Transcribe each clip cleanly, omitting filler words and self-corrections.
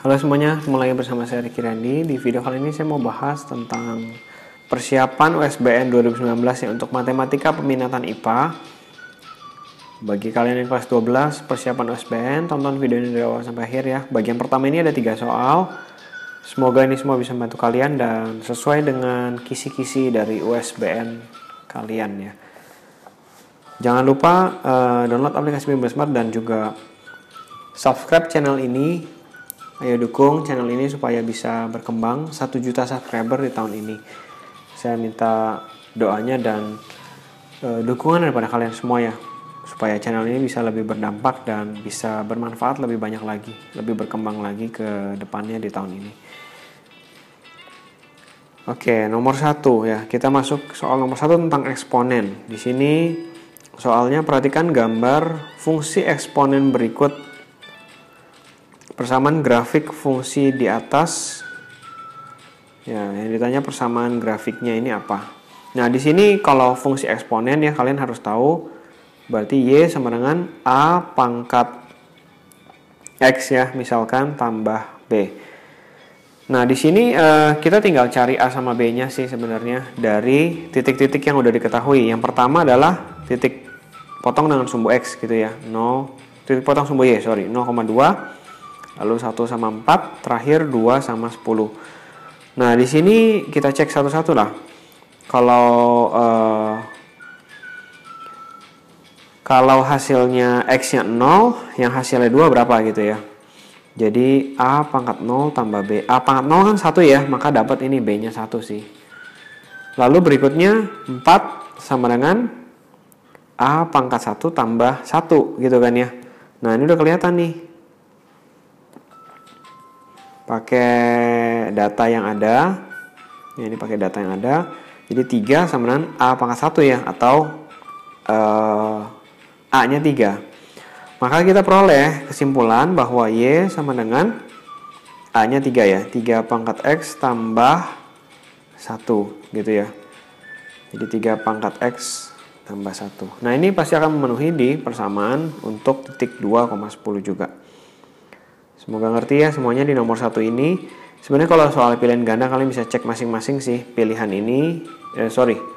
Halo semuanya, ketemu lagi bersama saya Ricky Randi. Di video kali ini saya mau bahas tentang persiapan USBN 2019 ya untuk matematika peminatan IPA. Bagi kalian yang kelas 12 persiapan USBN, tonton video ini dari awal sampai akhir ya. Bagian pertama ini ada 3 soal. Semoga ini semua bisa membantu kalian dan sesuai dengan kisi-kisi dari USBN kalian ya. Jangan lupa download aplikasi Bimbel Smart dan juga subscribe channel ini. Ayo dukung channel ini supaya bisa berkembang 1 juta subscriber di tahun ini. Saya minta doanya dan dukungan daripada kalian semua ya, supaya channel ini bisa lebih berdampak dan bisa bermanfaat lebih banyak lagi, lebih berkembang lagi ke depannya di tahun ini. Oke, nomor 1 ya. Kita masuk soal nomor 1 tentang eksponen. Di sini soalnya perhatikan gambar fungsi eksponen berikut. Persamaan grafik fungsi di atas. Ya, yang ditanya persamaan grafiknya ini apa? Nah, di sini kalau fungsi eksponen ya kalian harus tahu berarti Y sama dengan A pangkat X ya, misalkan tambah B. Nah, di sini kita tinggal cari A sama B-nya sih sebenarnya dari titik-titik yang udah diketahui. Yang pertama adalah titik potong dengan sumbu X gitu ya. Titik potong sumbu Y, 0,2. Lalu 1 sama 4, terakhir 2 sama 10. Nah, di sini kita cek satu-satu lah. Kalau hasilnya X-nya 0, yang hasilnya 2 berapa gitu ya. Jadi A pangkat 0 tambah B. A pangkat 0 kan 1 ya, maka dapat ini B-nya 1 sih. Lalu berikutnya 4 sama dengan A pangkat 1 tambah 1 gitu kan ya. Nah, ini udah kelihatan nih. Pakai data yang ada ya, ini pakai data yang ada, jadi 3 sama dengan A pangkat 1 ya, atau A nya 3, maka kita peroleh kesimpulan bahwa Y sama dengan A nya 3 ya, 3 pangkat X tambah 1 gitu ya, jadi 3 pangkat X tambah 1. Nah, ini pasti akan memenuhi di persamaan untuk titik 2,10 juga. Semoga ngerti ya semuanya di nomor 1 ini. Sebenarnya kalau soal pilihan ganda kalian bisa cek masing-masing sih pilihan ini,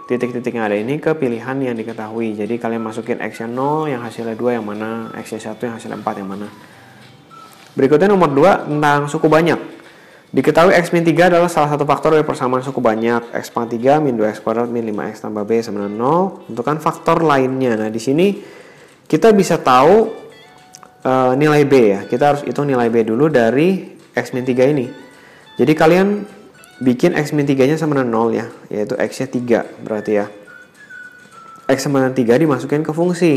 titik-titik yang ada ini ke pilihan yang diketahui. Jadi kalian masukin X nya 0, yang hasilnya 2 yang mana, X nya 1 yang hasilnya 4 yang mana. Berikutnya nomor 2 tentang suku banyak. Diketahui X min 3 adalah salah satu faktor dari persamaan suku banyak. X pangkat 3 min 2X kuadrat min 5X tambah B sama dengan 0. Tentukan faktor lainnya. Nah, di sini kita bisa tahu nilai B ya, kita harus hitung nilai B dulu dari X min 3 ini. Jadi kalian bikin X min 3 nya sama dengan 0 ya, yaitu X nya 3 berarti ya. X sama dengan 3 dimasukin ke fungsi,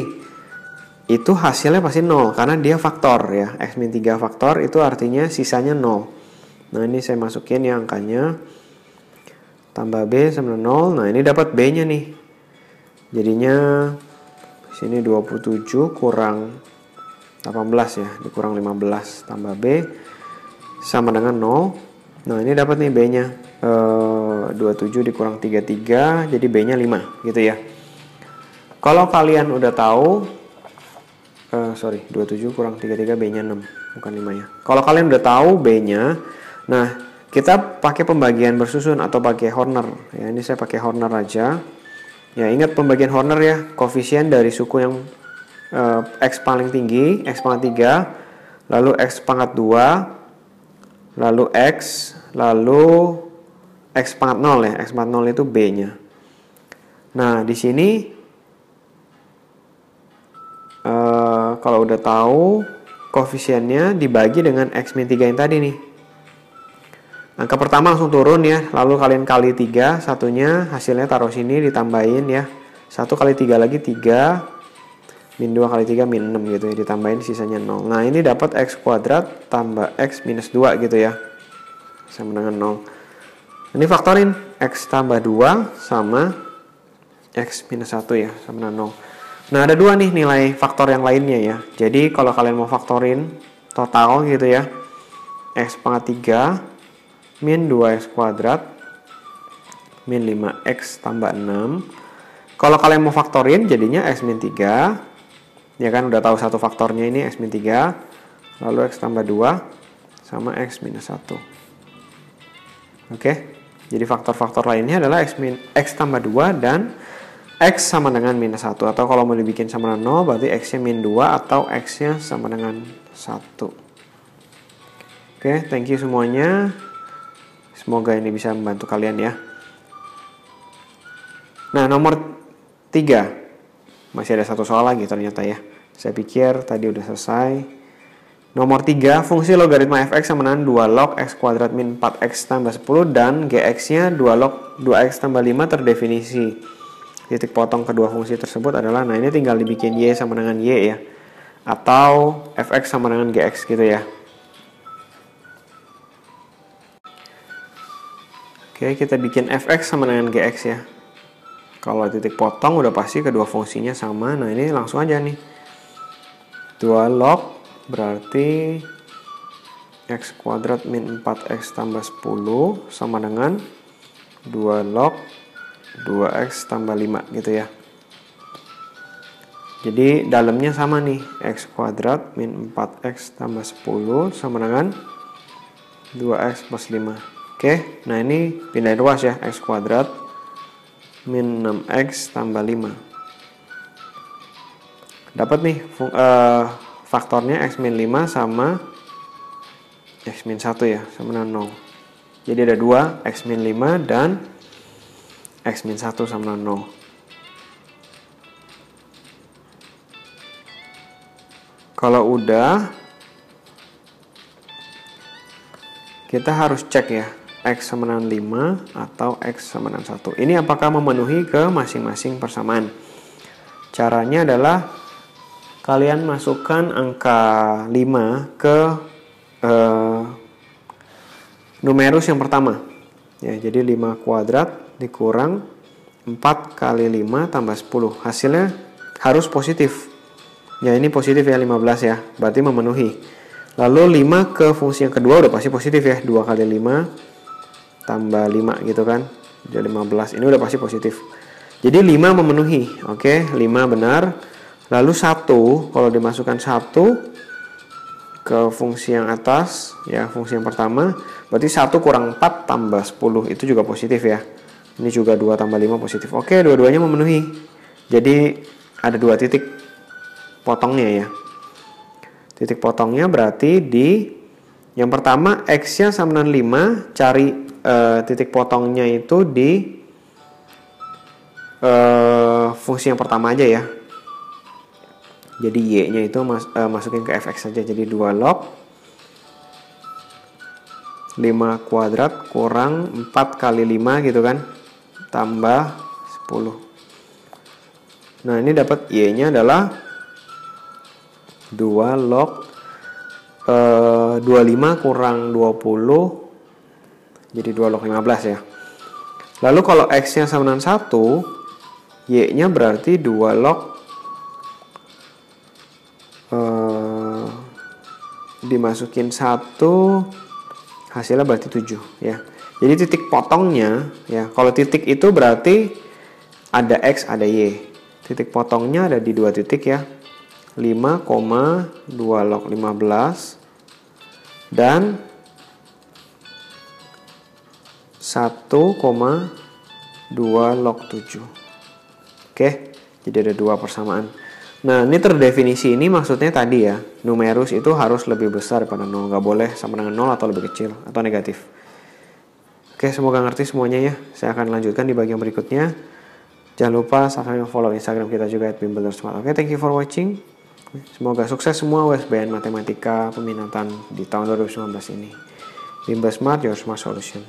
itu hasilnya pasti 0 karena dia faktor ya. X min 3 faktor itu artinya sisanya 0. Nah, ini saya masukin ya angkanya, tambah B sama dengan 0. Nah, ini dapat B nya nih, jadinya sini 27 kurang 18 ya, dikurang 15 tambah B sama dengan 0. Nah, ini dapat nih B-nya 27 dikurang 33, jadi B-nya 5 gitu ya. Kalau kalian udah tahu 27 kurang 33 B-nya 6, bukan 5 ya. Kalau kalian udah tahu B-nya, nah kita pakai pembagian bersusun atau pakai Horner ya. Ini saya pakai Horner aja. Ya, ingat pembagian Horner ya, koefisien dari suku yang X paling tinggi, X pangkat 3, lalu X pangkat 2, lalu X, lalu X pangkat 0 ya, X pangkat 0 itu B-nya. Nah, di sini kalau udah tahu koefisiennya dibagi dengan X min 3 yang tadi nih. Angka pertama langsung turun ya, lalu kalian kali 3, satunya hasilnya taruh sini ditambahin ya. 1 kali 3 lagi 3, min 2 kali 3 min 6 gitu ya, ditambahin sisanya 0. Nah, ini dapat X kuadrat tambah X minus 2 gitu ya, sama dengan 0. Ini faktorin, X tambah 2 sama X minus 1 ya, sama dengan 0. Nah, ada 2 nih nilai faktor yang lainnya ya. Jadi kalau kalian mau faktorin total gitu ya, X pangkat 3 min 2X kuadrat min 5X tambah 6. Kalau kalian mau faktorin jadinya X min 3 ya kan, udah tahu satu faktornya ini X min 3, lalu X tambah 2 sama X minus 1. Oke, jadi faktor-faktor lainnya adalah X tambah 2 dan X sama dengan minus 1. Atau kalau mau dibikin sama dengan 0, berarti X-nya min 2 atau X-nya sama dengan 1. Oke, thank you semuanya. Semoga ini bisa membantu kalian ya. Nah, nomor 3. Masih ada satu soal lagi ternyata ya. Saya pikir tadi udah selesai. Nomor 3, fungsi logaritma fx sama dengan 2 log x kuadrat min 4x tambah 10 dan gx-nya 2 log 2x tambah 5 terdefinisi. Titik potong kedua fungsi tersebut adalah, nah ini tinggal dibikin y sama dengan y ya. Atau fx sama dengan gx gitu ya. Oke, kita bikin fx sama dengan gx ya. Kalau titik potong udah pasti kedua fungsinya sama. Nah ini langsung aja nih. 2 log berarti x kuadrat min 4x tambah 10 sama dengan 2 log 2x tambah 5 gitu ya. Jadi dalamnya sama nih, x kuadrat min 4x tambah 10 sama dengan 2x plus 5. Oke, nah ini pindahin ruas ya, x kuadrat min 6x tambah 5. Dapat nih faktornya x min 5 sama x min 1 ya, sama dengan 0. Jadi ada 2, x min 5 dan x min 1 sama dengan 0. Kalau udah, kita harus cek ya, x sama dengan 5 atau x sama dengan 1. Ini apakah memenuhi ke masing-masing persamaan. Caranya adalah kalian masukkan angka 5 ke numerus yang pertama. Ya, jadi 5 kuadrat dikurang 4 kali 5 tambah 10. Hasilnya harus positif. Ya, ini positif ya, 15 ya. Berarti memenuhi. Lalu 5 ke fungsi yang kedua udah pasti positif ya. 2 kali 5 tambah 5 gitu kan. Jadi 15. Ini udah pasti positif. Jadi 5 memenuhi. Oke, 5 benar. Lalu 1, kalau dimasukkan 1 ke fungsi yang atas, ya fungsi yang pertama, berarti 1 kurang 4 tambah 10, itu juga positif ya. Ini juga 2 tambah 5 positif. Oke, dua-duanya memenuhi. Jadi ada 2 titik potongnya ya. Titik potongnya berarti di yang pertama X-nya sama dengan 5, cari titik potongnya itu di fungsi yang pertama aja ya. Jadi y-nya itu masukin ke fx saja. Jadi 2 log 5 kuadrat kurang 4 kali 5 gitu kan. Tambah 10. Nah ini dapat y-nya adalah 2 log 25 kurang 20. Jadi 2 log 15 ya. Lalu kalau x-nya sama dengan 1, y-nya berarti 2 log dimasukin 1, hasilnya berarti 7 ya. Jadi titik potongnya ya, kalau titik itu berarti ada x ada y. Titik potongnya ada di 2 titik ya. 5,2 log 15 dan 1,2 log 7. Oke, jadi ada 2 persamaan. Nah, ini terdefinisi ini maksudnya tadi ya, numerus itu harus lebih besar daripada 0. Nggak boleh sama dengan 0 atau lebih kecil atau negatif. Oke, semoga ngerti semuanya ya. Saya akan lanjutkan di bagian berikutnya. Jangan lupa subscribe dan follow Instagram kita juga @bimbuildersmart. Oke, thank you for watching. Semoga sukses semua USBN Matematika peminatan di tahun 2019 ini. Bimbel Smart, your smart solution.